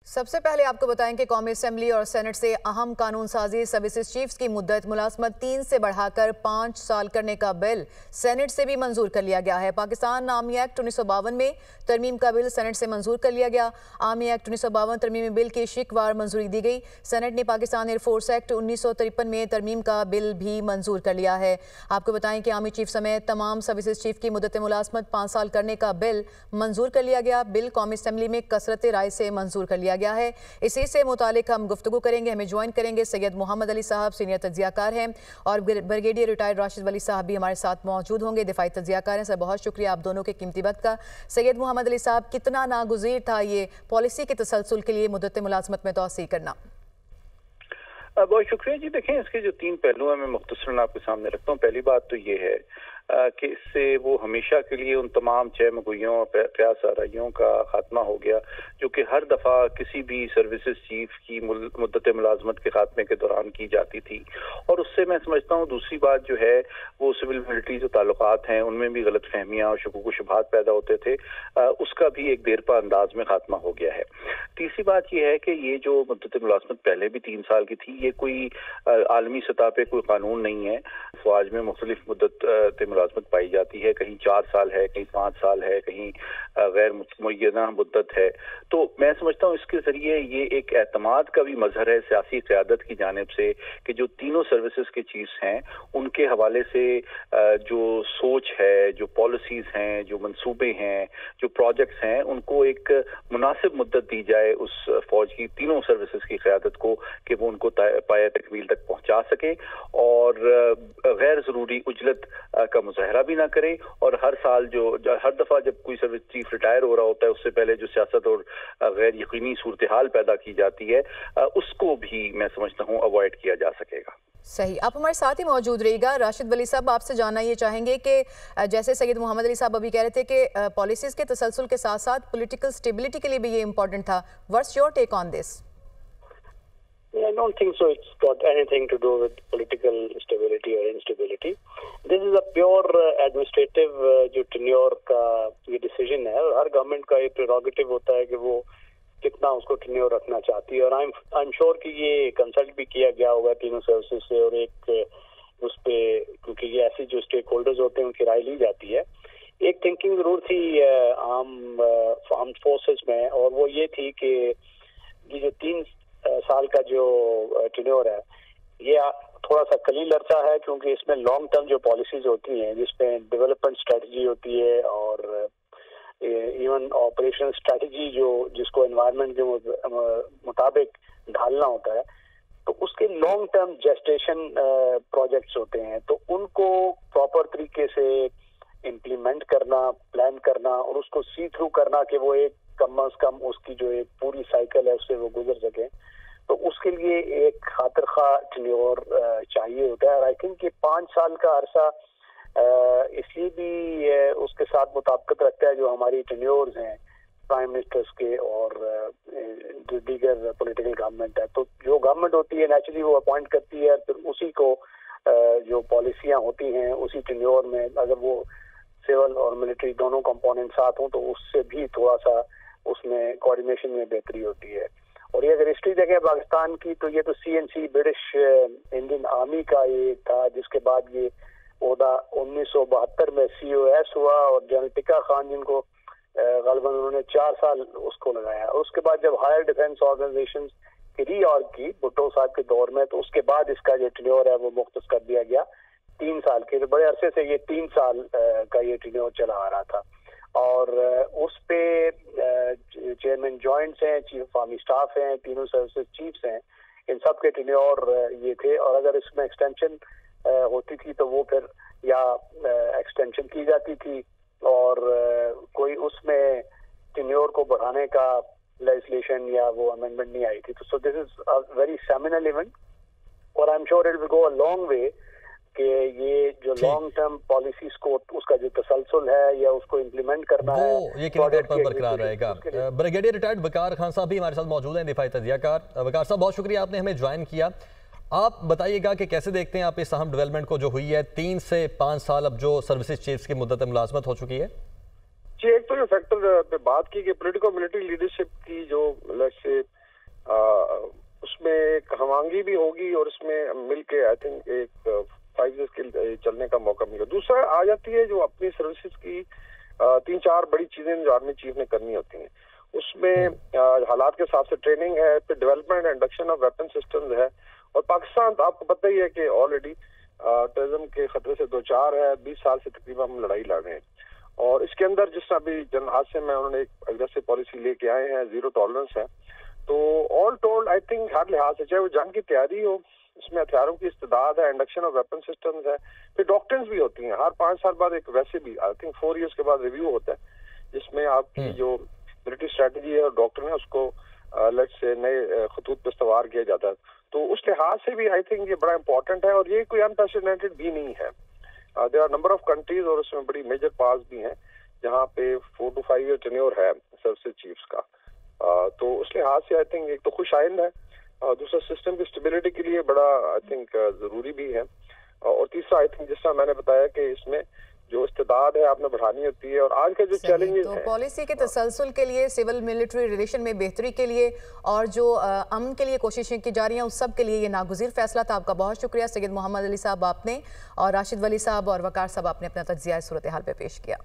सबसे पहले आपको बताएं कि कौमी असेंबली और सेनेट से अहम कानून साजी सर्विसेज चीफ्स की मुद्दत मुलाजमत 3 से बढ़ाकर 5 साल करने का बिल सेनेट से भी मंजूर कर लिया गया है। पाकिस्तान आर्मी एक्ट 1952 में तरमीम का बिल सेनेट से मंजूर कर लिया गया। आर्मी एक्ट 1952 तरमीमी बिल की शिकवार मंजूरी दी गई। सेनेट ने पाकिस्तान एयरफोर्स एक्ट 1953 में तरमीम का बिल भी मंजूर कर लिया है। आपको बताएं कि आर्मी चीफ समेत तमाम सर्विसेज चीफ की मुद्दत मुलाजमत 5 साल करने का बिल मंजूर कर लिया गया। बिल कौमी असेंबली में कसरत राय से मंजूर कर लिया गया है। इसी से मुतालिक हम गुफ्तगू करेंगे। हमें ज्वाइन करेंगे सैयद मोहम्मद अली साहब, सीनियर तज्जियाकार हैं, और ब्रिगेडियर रिटायर्ड राशिद वली साहब भी हमारे साथ मौजूद होंगे, दिफाई तज्जियाकार हैं। सर, बहुत शुक्रिया आप दोनों के कीमती वक्त का। सैयद मोहम्मद अली साहब, कितना नागुज़ीर था ये पॉलिसी के तसलसल के लिए मुद्दत मुलाजमत में तौसी करना? बहुत शुक्रिया जी। देखें, इसके जो 3 पहलू हैं मैं मुख्तसरन आपके सामने रखता हूँ। पहली बात तो ये है कि इससे वो हमेशा के लिए उन तमाम चहमगोइयों और प्यास आराइयों का खात्मा हो गया जो कि हर दफ़ा किसी भी सर्विसेज चीफ की मुद्दत मुलाजमत के खात्मे के दौरान की जाती थी। और उससे मैं समझता हूँ दूसरी बात जो है वो सिविल मिलिट्री जो ताल्लुकात हैं उनमें भी गलत फहमियाँ और शुकूक शुबहात पैदा होते थे, उसका भी एक देरपा अंदाज में खात्मा हो गया है। तीसरी बात यह है कि ये जो मुद्दत मुलाजमत पहले भी 3 साल की थी, ये कोई आलमी सतह पे कोई कानून नहीं है। फौज में मुख्तलिफ मुद्दत मुलाजमत पाई जाती है, कहीं 4 साल है, कहीं 5 साल है, कहीं गैर मुय्यना मुद्दत है। तो मैं समझता हूँ इसके जरिए ये एक एतमाद का भी मजहर है सियासी क़यादत की जानिब से कि जो तीनों सर्विसेज के चीफ्स हैं उनके हवाले से जो सोच है, जो पॉलिसीज हैं, जो मंसूबे हैं, जो प्रोजेक्ट्स हैं, उनको एक मुनासिब मुद्दत दी जाए उस फौज की तीनों सर्विसेज की क़यादत को कि वो उनको पाया तकमील तक पहुँचा सके और गैर ज़रूरी उजलत का मुजाहरा भी ना करे। और हर साल जो हर दफा जब कोई सर्विस चीफ रिटायर हो रहा होता है उससे पहले जो सियासत और गैर यकीनी सूरत हाल पैदा की जाती है उसको भी मैं समझता हूँ अवॉइड किया जा सकेगा। सही, आप हमारे साथ ही मौजूद रहिएगा। राशिद वली साहब, आपसे जानना ये चाहेंगे कि जैसे सैयद मोहम्मद अली साहब अभी कह रहे थे कि पॉलिसीज के तसलसल के साथ साथ पॉलिटिकल स्टेबिलिटी के लिए भी ये इंपॉर्टेंट था। What's your take on this? I don't think so. It's got anything to do with political stability or instability. This is a pure administrative जो tenure का ये decision है। हर गवर्नमेंट का ये प्रेरोगेटिव होता है कि वो कितना उसको tenure रखना चाहती है। और I'm sure कि ये कंसल्ट भी किया गया होगा तीनों सर्विसेज से, और एक उस पे क्योंकि ये ऐसी जो स्टेक होल्डर्स होते हैं उनकी राय ली जाती है। एक थिंकिंग जरूर थी आर्म फोर्सेस में, और वो ये थी कि ये जो 3 साल का जो टेन्योर है ये थोड़ा सा कलील अरसा है, क्योंकि इसमें लॉन्ग टर्म जो पॉलिसीज होती हैं जिसमें डेवलपमेंट स्ट्रेटजी होती है और इवन ऑपरेशन स्ट्रेटजी जो जिसको एनवायरनमेंट के मुताबिक ढालना होता है, तो उसके लॉन्ग टर्म जेस्टेशन प्रोजेक्ट्स होते हैं। तो उनको प्रॉपर तरीके से इम्प्लीमेंट करना, प्लान करना और उसको सी थ्रू करना कि वो एक कम अज कम उसकी जो एक पूरी साइकिल है उससे वो गुजर सके, तो उसके लिए एक खातिर खा टेन्योर चाहिए होता है। और आई थिंक कि 5 साल का अरसा इसलिए भी उसके साथ मुताबिकत रखता है जो हमारी टेन्योर्स हैं प्राइम मिनिस्टर्स के और जो दीगर पॉलिटिकल गवर्नमेंट है। तो जो गवर्नमेंट होती है नेचुरली वो अपॉइंट करती है, फिर उसी को जो पॉलिसियाँ होती हैं उसी टेन्योर में अगर वो सिविल और मिलिट्री दोनों कंपोनेंट साथ हों तो उससे भी थोड़ा सा उसमें कोऑर्डिनेशन में बेहतरी होती है। और ये अगर हिस्ट्री देखें पाकिस्तान की तो ये तो CNC ब्रिटिश इंडियन आर्मी का ये था, जिसके बाद ये ओहदा 1972 में COS हुआ और जनरल टिक्का खान जिनको गलबन उन्होंने 4 साल उसको लगाया। और उसके बाद जब हायर डिफेंस ऑर्गेनाइजेशंस की रीऑर्ग की भुट्टो साहब के दौर में, तो उसके बाद इसका जो टेन्योर है वो मुख्तस कर दिया गया 3 साल के। तो बड़े अरसे से ये 3 साल का ये टेन्योर चला आ रहा था। और उस पे चेयरमैन जॉइंट्स हैं, चीफ ऑफ आर्मी स्टाफ हैं, तीनों सर्विसेज चीफ्स हैं, इन सब के टेन्योर ये थे। और अगर इसमें एक्सटेंशन होती थी तो वो फिर या एक्सटेंशन की जाती थी और कोई उसमें टेन्योर को बढ़ाने का लेजिस्लेशन या वो अमेंडमेंट नहीं आई थी। तो so this is a very seminal event और I am sure it will go a long way कि ये जो लॉन्ग टर्म पॉलिसीज को उसका जो तसलसल है या उसको इम्प्लीमेंट करना है वो यकीनी तौर पर बरकरार रहेगा। ब्रिगेडियर रिटायर्ड वकार खान साहब भी हमारे साथ मौजूद हैं, दिफाई तज्जियाकार। वकार साहब, बहुत शुक्रिया आपने हमें ज्वाइन किया। आप बताइएगा कि कैसे देखते हैं आप इस अहम डेवलपमेंट को जो हुई है 3 से 5 साल अब जो सर्विसेज चीफ्स की मुद्दत मुलाजमत हो चुकी है? जी, एक तो जो फैक्टर पे बात की कि पॉलिटिकल मिलिट्री लीडरशिप की जो से ہمانگی بھی ہوگی اور اس میں مل کے آئی تھنک ایک 5 years کے چلنے کا موقع ملے. دوسرا آ جاتی ہے جو اپنی سروسز کی 3-4 بڑی چیزیں جو آرمی چیف نے کرنی ہوتی ہیں. اس میں حالات کے حساب سے ٹریننگ ہے, پھر development induction of weapon systems ہے, اور پاکستان آپ کو پتہ ہی ہے کہ آلریڈی ٹیررزم کے خطرے سے 2-4 ہے. 20 سال سے تقریباً ہم لڑائی لڑ رہے ہیں, اور اس کے اندر جس طرح ابھی جنگ حادثے میں انہوں نے ایک اگریسو پالیسی لے کے آئے ہیں, زیرو ٹالرنس ہے. تو آل ٹولڈ آئی تھنک ہر لحاظ سے چاہے وہ جنگ کی تیاری ہو, اس میں ہتھیاروں کی استعداد ہے, انڈکشن آف ویپن سسٹمز ہے, پھر ڈاکٹرنز بھی ہوتی ہیں. ہر 5 سال بعد ایک ویسے بھی آئی تھنک 4 years کے بعد ریویو ہوتا ہے جس میں آپ کی جو ملٹری اسٹریٹجی ہے اور ڈاکٹر ہیں اس کو لیٹ سے نئے خطوط پہ استوار کیا جاتا ہے. تو اس لحاظ سے بھی آئی تھنک یہ بڑا امپورٹنٹ ہے, اور یہ کوئی انپریسیڈنٹڈ بھی نہیں ہے. There are number of countries اور اس میں بڑی میجر پارٹس بھی ہیں جہاں پہ 4 to 5 year ٹینیور ہے سروسز چیفز کا. تو اس لحاظ سے آئی تھنک ایک تو خوش آئند ہے, دوسرا سسٹم کی اسٹیبلٹی کے لیے بڑا آئی تھنک ضروری بھی ہے, اور تیسرا آئی تھنک جس طرح میں نے بتایا کہ اس میں جو استعداد ہے آپ نے بڑھانی ہوتی ہے. اور آج کا جو چیلنجز ہے پالیسی کے تسلسل کے لیے, سول ملٹری ریلیشن میں بہتری کے لیے, اور جو امن کے لیے کوششیں کی جا رہی ہیں اس سب کے لیے یہ ناگزیر فیصلہ تھا. آپ کا بہت شکریہ سید محمد علی صاحب آپ نے, اور راشد ولی صاحب اور وقار صاحب آپ نے اپنا تجزیہ صورتحال پہ پیش کیا.